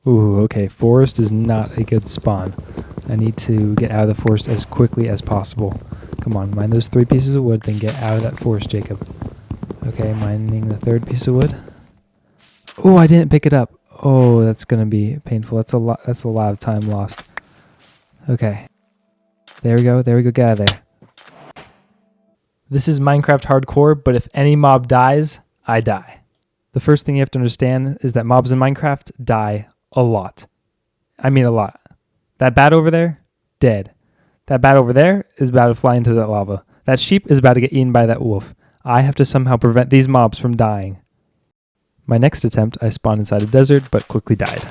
Ooh, okay, forest is not a good spawn. I need to get out of the forest as quickly as possible. Come on, mine those 3 pieces of wood, then get out of that forest, Jacob. Okay, mining the 3rd piece of wood. Oh, I didn't pick it up. Oh, that's gonna be painful. That's a lot of time lost. Okay. There we go, get out of there. This is Minecraft hardcore, but if any mob dies, I die. The first thing you have to understand is that mobs in Minecraft die a lot. I mean a lot. That bat over there, dead. That bat over there is about to fly into that lava. That sheep is about to get eaten by that wolf. I have to somehow prevent these mobs from dying. My next attempt, I spawned inside a desert, but quickly died.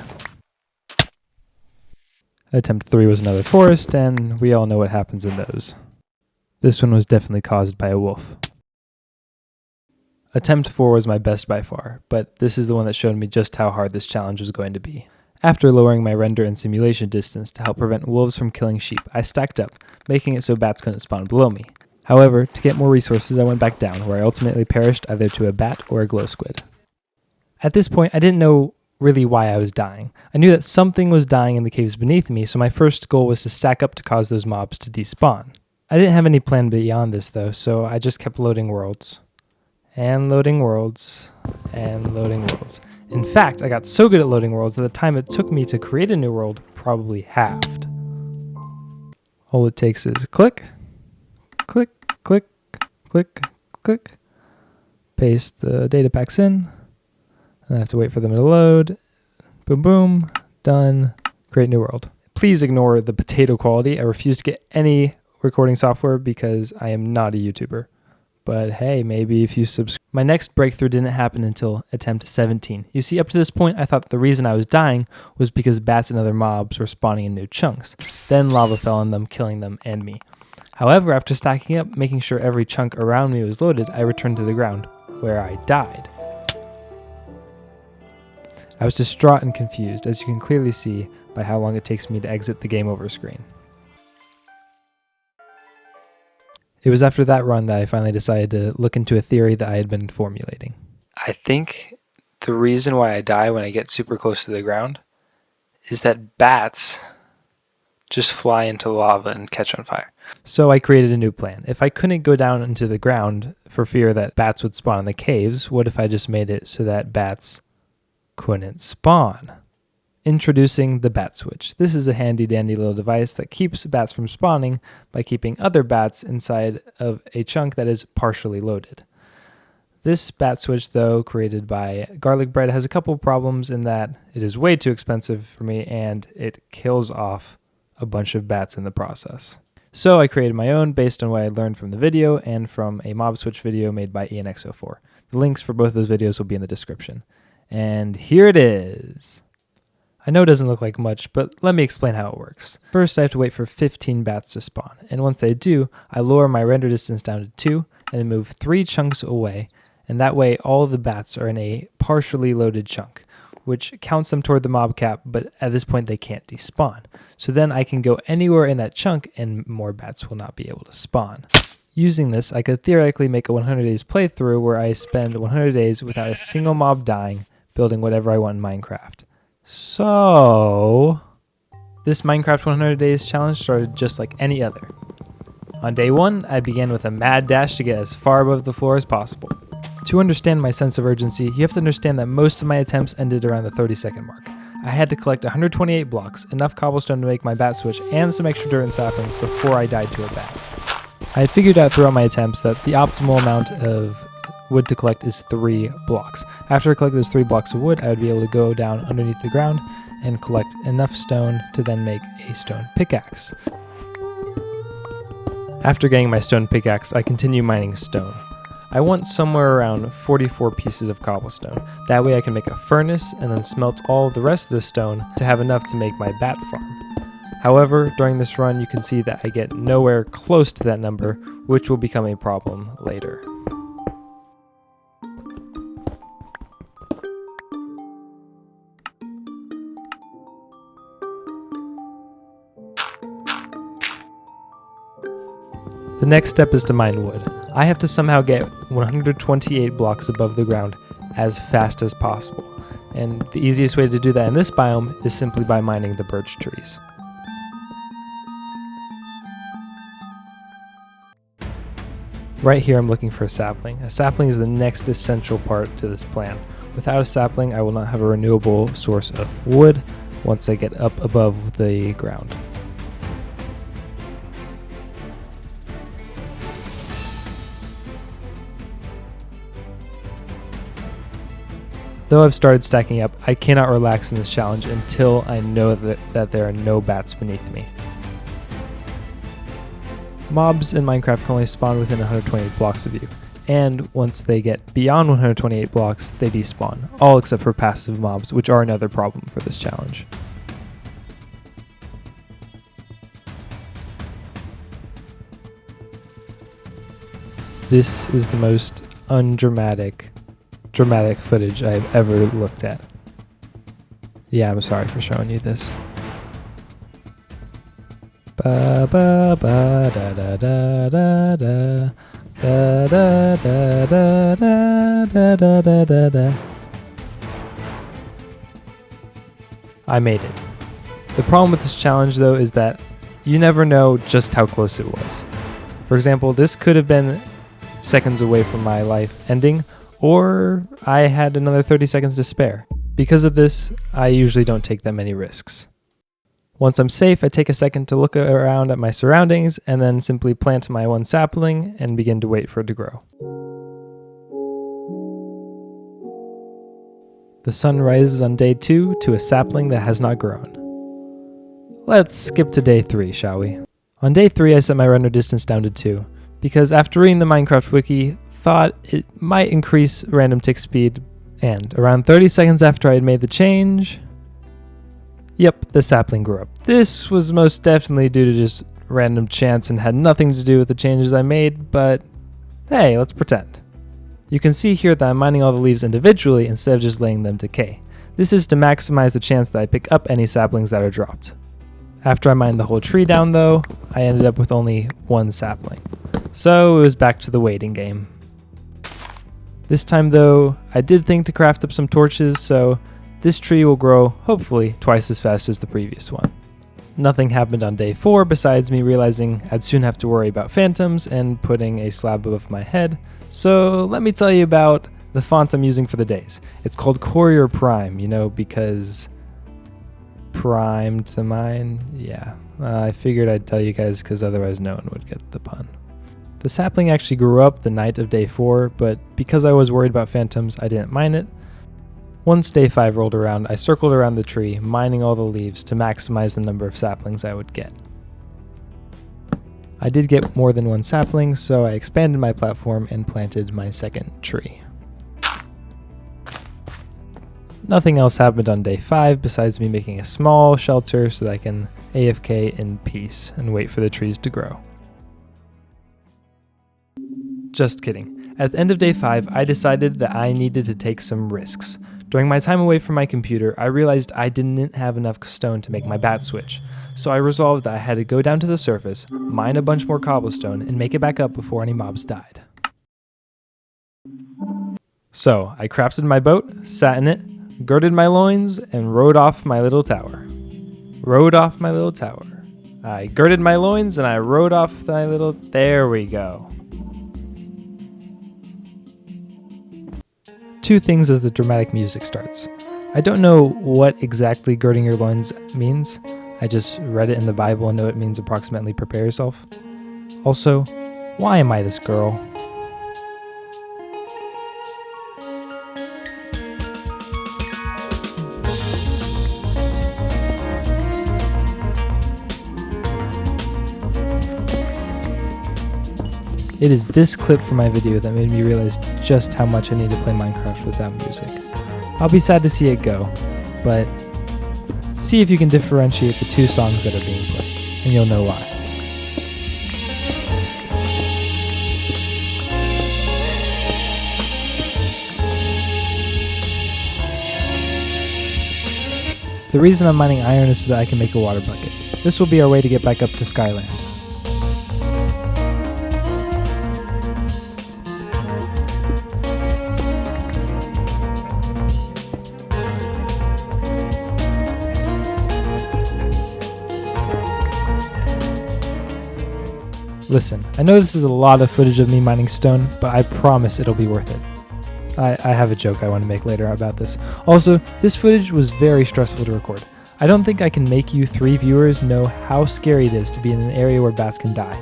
Attempt 3 was another forest, and we all know what happens in those. This one was definitely caused by a wolf. Attempt 4 was my best by far, but this is the one that showed me just how hard this challenge was going to be. After lowering my render and simulation distance to help prevent wolves from killing sheep, I stacked up, making it so bats couldn't spawn below me. However, to get more resources, I went back down, where I ultimately perished either to a bat or a glow squid. At this point, I didn't know really why I was dying. I knew that something was dying in the caves beneath me, so my first goal was to stack up to cause those mobs to despawn. I didn't have any plan beyond this though, so I just kept loading worlds. And loading worlds. And loading worlds. In fact, I got so good at loading worlds that the time it took me to create a new world probably halved. All it takes is click, click, click, click, click. Paste the data packs in. And I have to wait for them to load. Boom, boom. Done. Create new world. Please ignore the potato quality. I refuse to get any recording software because I am not a YouTuber. But hey, maybe if you subscribe. My next breakthrough didn't happen until attempt 17. You see, up to this point, I thought the reason I was dying was because bats and other mobs were spawning in new chunks. Then lava fell on them, killing them and me. However, after stacking up, making sure every chunk around me was loaded, I returned to the ground, where I died. I was distraught and confused, as you can clearly see by how long it takes me to exit the game over screen. It was after that run that I finally decided to look into a theory that I had been formulating. I think the reason why I die when I get super close to the ground is that bats just fly into lava and catch on fire. So I created a new plan. If I couldn't go down into the ground for fear that bats would spawn in the caves, what if I just made it so that bats couldn't spawn? Introducing the bat switch. This is a handy dandy little device that keeps bats from spawning by keeping other bats inside of a chunk that is partially loaded. This bat switch, though, created by Garlic Bread, has a couple problems in that it is way too expensive for me and it kills off a bunch of bats in the process. So I created my own based on what I learned from the video and from a mob switch video made by ENX04. The links for both those videos will be in the description. And here it is. I know it doesn't look like much, but let me explain how it works. First, I have to wait for 15 bats to spawn, and once they do, I lower my render distance down to 2, and then move 3 chunks away, and that way all the bats are in a partially loaded chunk, which counts them toward the mob cap, but at this point they can't despawn. So then I can go anywhere in that chunk, and more bats will not be able to spawn. Using this, I could theoretically make a 100 days playthrough where I spend 100 days without a single mob dying, building whatever I want in Minecraft. So, this Minecraft 100 Days challenge started just like any other. On day 1, I began with a mad dash to get as far above the floor as possible. To understand my sense of urgency, you have to understand that most of my attempts ended around the 30-second mark. I had to collect 128 blocks, enough cobblestone to make my bat switch, and some extra dirt and saplings before I died to a bat. I had figured out throughout my attempts that the optimal amount of wood to collect is 3 blocks. After I collect those 3 blocks of wood, I would be able to go down underneath the ground and collect enough stone to then make a stone pickaxe. After getting my stone pickaxe, I continue mining stone. I want somewhere around 44 pieces of cobblestone. That way I can make a furnace and then smelt all the rest of the stone to have enough to make my bat farm. However, during this run you can see that I get nowhere close to that number, which will become a problem later. The next step is to mine wood. I have to somehow get 128 blocks above the ground as fast as possible. And the easiest way to do that in this biome is simply by mining the birch trees. Right here I'm looking for a sapling. A sapling is the next essential part to this plan. Without a sapling, I will not have a renewable source of wood once I get up above the ground. Though I've started stacking up, I cannot relax in this challenge until I know that there are no bats beneath me. Mobs in Minecraft can only spawn within 128 blocks of you, and once they get beyond 128 blocks, they despawn, all except for passive mobs, which are another problem for this challenge. This is the most dramatic footage I've ever looked at. Yeah, I'm sorry for showing you this. Ba ba ba da da da da da da da da da da da da da da. I made it. The problem with this challenge though is that you never know just how close it was. For example, this could have been seconds away from my life ending, or I had another 30 seconds to spare. Because of this, I usually don't take that many risks. Once I'm safe, I take a second to look around at my surroundings and then simply plant my one sapling and begin to wait for it to grow. The sun rises on day 2 to a sapling that has not grown. Let's skip to day 3, shall we? On day 3, I set my render distance down to 2, because after reading the Minecraft wiki, thought it might increase random tick speed, and around 30 seconds after I had made the change, yep, the sapling grew up. This was most definitely due to just random chance and had nothing to do with the changes I made, but hey, let's pretend. You can see here that I'm mining all the leaves individually instead of just letting them decay. This is to maximize the chance that I pick up any saplings that are dropped. After I mined the whole tree down though, I ended up with only one sapling. So it was back to the waiting game. This time though, I did think to craft up some torches, so this tree will grow, hopefully, twice as fast as the previous one. Nothing happened on day 4 besides me realizing I'd soon have to worry about phantoms and putting a slab above my head, so let me tell you about the font I'm using for the days. It's called Courier Prime, because prime to mine? Yeah, I figured I'd tell you guys because otherwise no one would get the pun. The sapling actually grew up the night of day 4, but because I was worried about phantoms, I didn't mine it. Once day 5 rolled around, I circled around the tree, mining all the leaves to maximize the number of saplings I would get. I did get more than one sapling, so I expanded my platform and planted my second tree. Nothing else happened on day 5 besides me making a small shelter so that I can AFK in peace and wait for the trees to grow. Just kidding. At the end of day 5, I decided that I needed to take some risks. During my time away from my computer, I realized I didn't have enough stone to make my bat switch, so I resolved that I had to go down to the surface, mine a bunch more cobblestone, and make it back up before any mobs died. So, I crafted my boat, sat in it, girded my loins, and rode off my little tower. Rode off my little tower. I girded my loins and I rode off my little... There we go. 2 things as the dramatic music starts. I don't know what exactly girding your loins means. I just read it in the Bible and know it means approximately prepare yourself. Also, why am I this girl? It is this clip from my video that made me realize just how much I need to play Minecraft without music. I'll be sad to see it go, but see if you can differentiate the 2 songs that are being played, and you'll know why. The reason I'm mining iron is so that I can make a water bucket. This will be our way to get back up to Skyland. Listen, I know this is a lot of footage of me mining stone, but I promise it'll be worth it. I have a joke I want to make later about this. Also, this footage was very stressful to record. I don't think I can make you 3 viewers know how scary it is to be in an area where bats can die.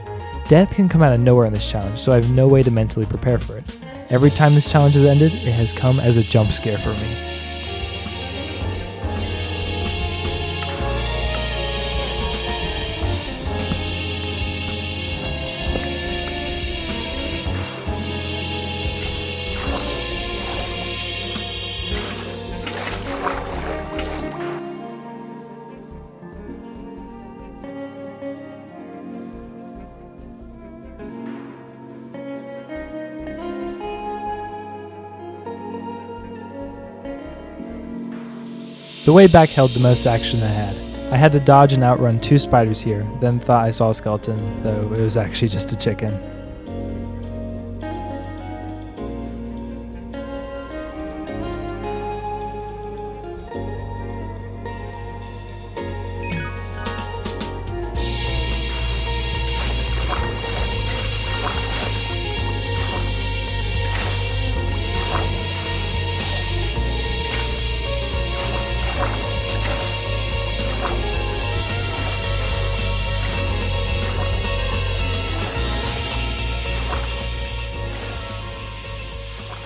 Death can come out of nowhere in this challenge, so I have no way to mentally prepare for it. Every time this challenge has ended, it has come as a jump scare for me. The way back held the most action I had. I had to dodge and outrun 2 spiders here, then thought I saw a skeleton, though it was actually just a chicken.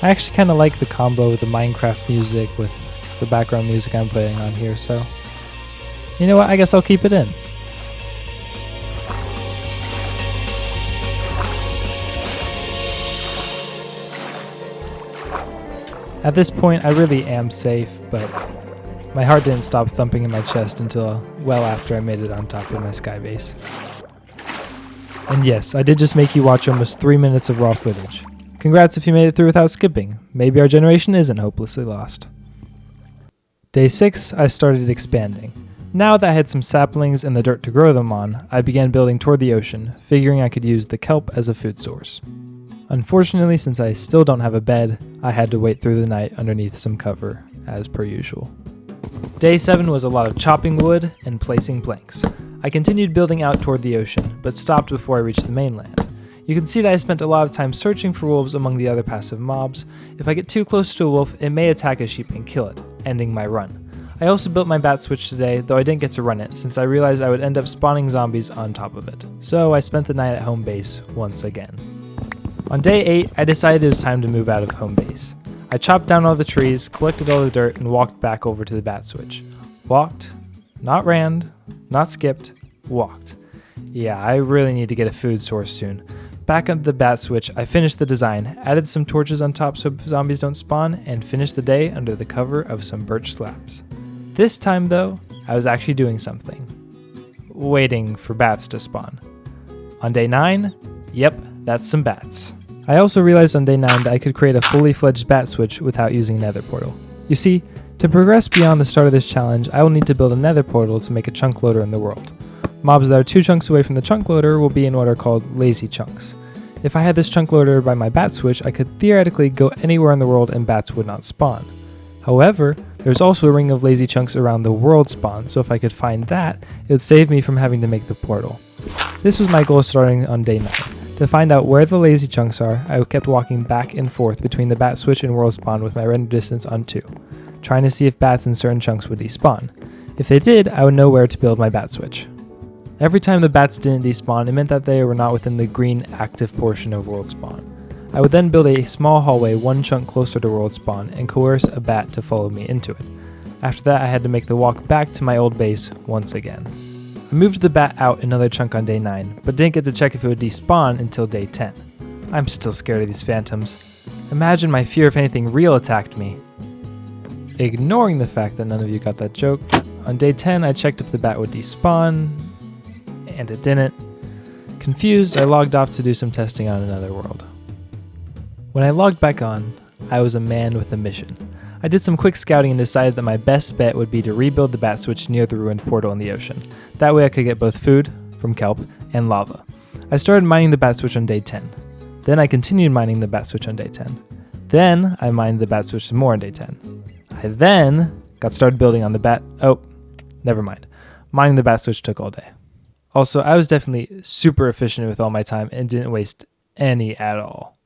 I actually kind of like the combo with the Minecraft music with the background music I'm putting on here, so you know what, I guess I'll keep it in. At this point, I really am safe, but my heart didn't stop thumping in my chest until well after I made it on top of my sky base. And yes, I did just make you watch almost 3 minutes of raw footage. Congrats if you made it through without skipping. Maybe our generation isn't hopelessly lost. Day 6, I started expanding. Now that I had some saplings and the dirt to grow them on, I began building toward the ocean, figuring I could use the kelp as a food source. Unfortunately, since I still don't have a bed, I had to wait through the night underneath some cover, as per usual. Day 7 was a lot of chopping wood and placing planks. I continued building out toward the ocean, but stopped before I reached the mainland. You can see that I spent a lot of time searching for wolves among the other passive mobs. If I get too close to a wolf, it may attack a sheep and kill it, ending my run. I also built my bat switch today, though I didn't get to run it, since I realized I would end up spawning zombies on top of it. So I spent the night at home base once again. On day 8, I decided it was time to move out of home base. I chopped down all the trees, collected all the dirt, and walked back over to the bat switch. Walked, not ran, not skipped, walked. Yeah, I really need to get a food source soon. Back at the bat switch, I finished the design, added some torches on top so zombies don't spawn, and finished the day under the cover of some birch slabs. This time though, I was actually doing something. Waiting for bats to spawn. On day 9, yep, that's some bats. I also realized on day 9 that I could create a fully fledged bat switch without using nether portal. You see, to progress beyond the start of this challenge, I will need to build a nether portal to make a chunk loader in the world. Mobs that are 2 chunks away from the chunk loader will be in what are called lazy chunks. If I had this chunk loader by my bat switch, I could theoretically go anywhere in the world and bats would not spawn. However, there's also a ring of lazy chunks around the world spawn, so if I could find that, it would save me from having to make the portal. This was my goal starting on day 9. To find out where the lazy chunks are, I kept walking back and forth between the bat switch and world spawn with my render distance on 2, trying to see if bats in certain chunks would despawn. If they did, I would know where to build my bat switch. Every time the bats didn't despawn, it meant that they were not within the green active portion of world spawn. I would then build a small hallway 1 chunk closer to world spawn and coerce a bat to follow me into it. After that, I had to make the walk back to my old base once again. I moved the bat out another chunk on day 9, but didn't get to check if it would despawn until day 10. I'm still scared of these phantoms. Imagine my fear if anything real attacked me. Ignoring the fact that none of you got that joke, on day 10 I checked if the bat would despawn, and it didn't. Confused, I logged off to do some testing on another world. When I logged back on, I was a man with a mission. I did some quick scouting and decided that my best bet would be to rebuild the bat switch near the ruined portal in the ocean. That way I could get both food, from kelp, and lava. I started mining the bat switch on day 10. Then I continued mining the bat switch on day 10. Then I mined the bat switch some more on day 10. I then got started building on the bat... Oh, never mind. Mining the bat switch took all day. Also, I was definitely super efficient with all my time and didn't waste any at all.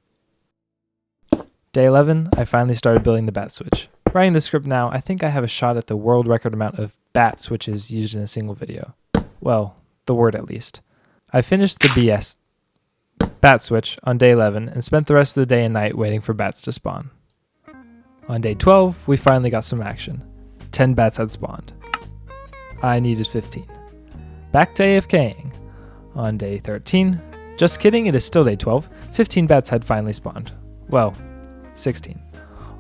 Day 11, I finally started building the bat switch. Writing the script now, I think I have a shot at the world record amount of bat switches used in a single video. Well, the word at least. I finished the BS bat switch on day 11 and spent the rest of the day and night waiting for bats to spawn. On day 12, we finally got some action. 10 bats had spawned. I needed 15. Back to AFKing. On day 13, just kidding, it is still day 12, 15 bats had finally spawned. Well, 16.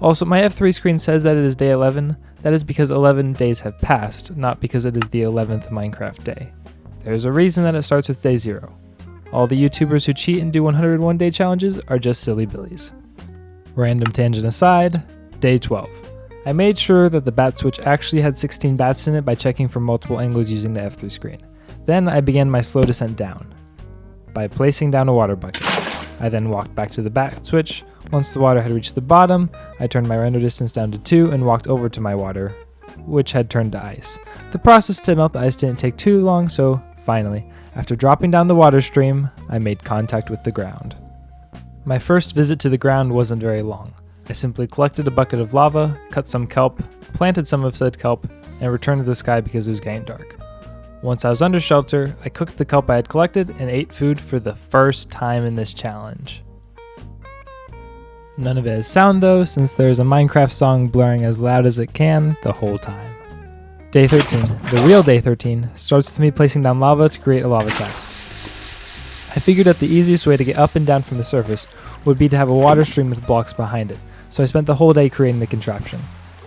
Also, my F3 screen says that it is day 11. That is because 11 days have passed, not because it is the 11th Minecraft day. There's a reason that it starts with day 0. All the YouTubers who cheat and do 101 day challenges are just silly billies. Random tangent aside, day 12. I made sure that the bat switch actually had 16 bats in it by checking from multiple angles using the F3 screen. Then I began my slow descent down by placing down a water bucket. I then walked back to the bat switch. Once the water had reached the bottom, I turned my render distance down to 2 and walked over to my water, which had turned to ice. The process to melt the ice didn't take too long, so finally, after dropping down the water stream, I made contact with the ground. My first visit to the ground wasn't very long. I simply collected a bucket of lava, cut some kelp, planted some of said kelp, and returned to the sky because it was getting dark. Once I was under shelter, I cooked the kelp I had collected and ate food for the first time in this challenge. None of it is sound though, since there is a Minecraft song blaring as loud as it can the whole time. Day 13, the real day 13, starts with me placing down lava to create a lava chest. I figured that the easiest way to get up and down from the surface would be to have a water stream with blocks behind it, so I spent the whole day creating the contraption.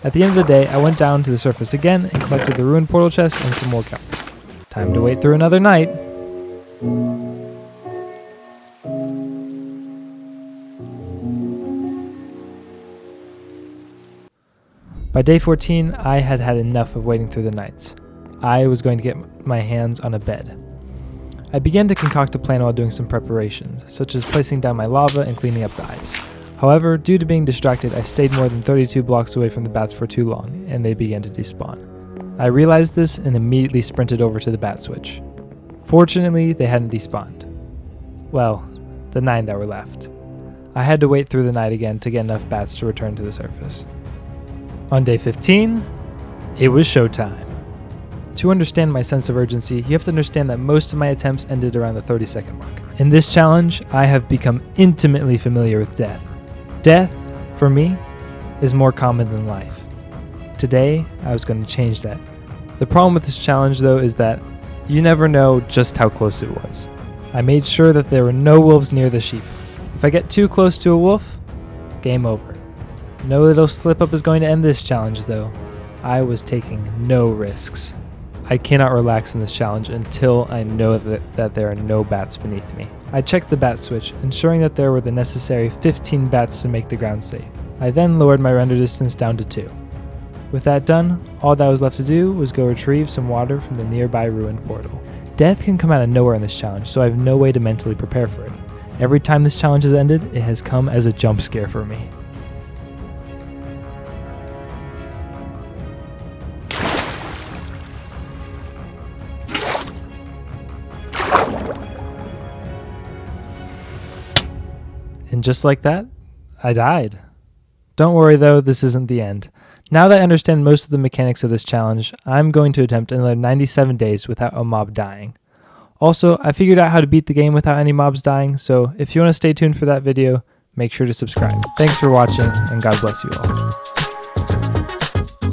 At the end of the day, I went down to the surface again and collected the ruined portal chest and some more kelp. Time to wait through another night. By day 14, I had had enough of waiting through the nights. I was going to get my hands on a bed. I began to concoct a plan while doing some preparations, such as placing down my lava and cleaning up the ice. However, due to being distracted, I stayed more than 32 blocks away from the bats for too long, and they began to despawn. I realized this and immediately sprinted over to the bat switch. Fortunately, they hadn't despawned. Well, the 9 that were left. I had to wait through the night again to get enough bats to return to the surface. On day 15, it was showtime. To understand my sense of urgency, you have to understand that most of my attempts ended around the 30-second mark. In this challenge, I have become intimately familiar with death. Death, for me, is more common than life. Today, I was going to change that. The problem with this challenge, though, is that you never know just how close it was. I made sure that there were no wolves near the sheep. If I get too close to a wolf, game over. No little slip-up is going to end this challenge, though. I was taking no risks. I cannot relax in this challenge until I know that there are no bats beneath me. I checked the bat switch, ensuring that there were the necessary 15 bats to make the ground safe. I then lowered my render distance down to 2. With that done, all that was left to do was go retrieve some water from the nearby ruined portal. Death can come out of nowhere in this challenge, so I have no way to mentally prepare for it. Every time this challenge has ended, it has come as a jump scare for me. And just like that, I died. Don't worry though, this isn't the end. Now that I understand most of the mechanics of this challenge, I'm going to attempt another 97 days without a mob dying. Also, I figured out how to beat the game without any mobs dying, so if you want to stay tuned for that video, make sure to subscribe. Thanks for watching, and God bless you all.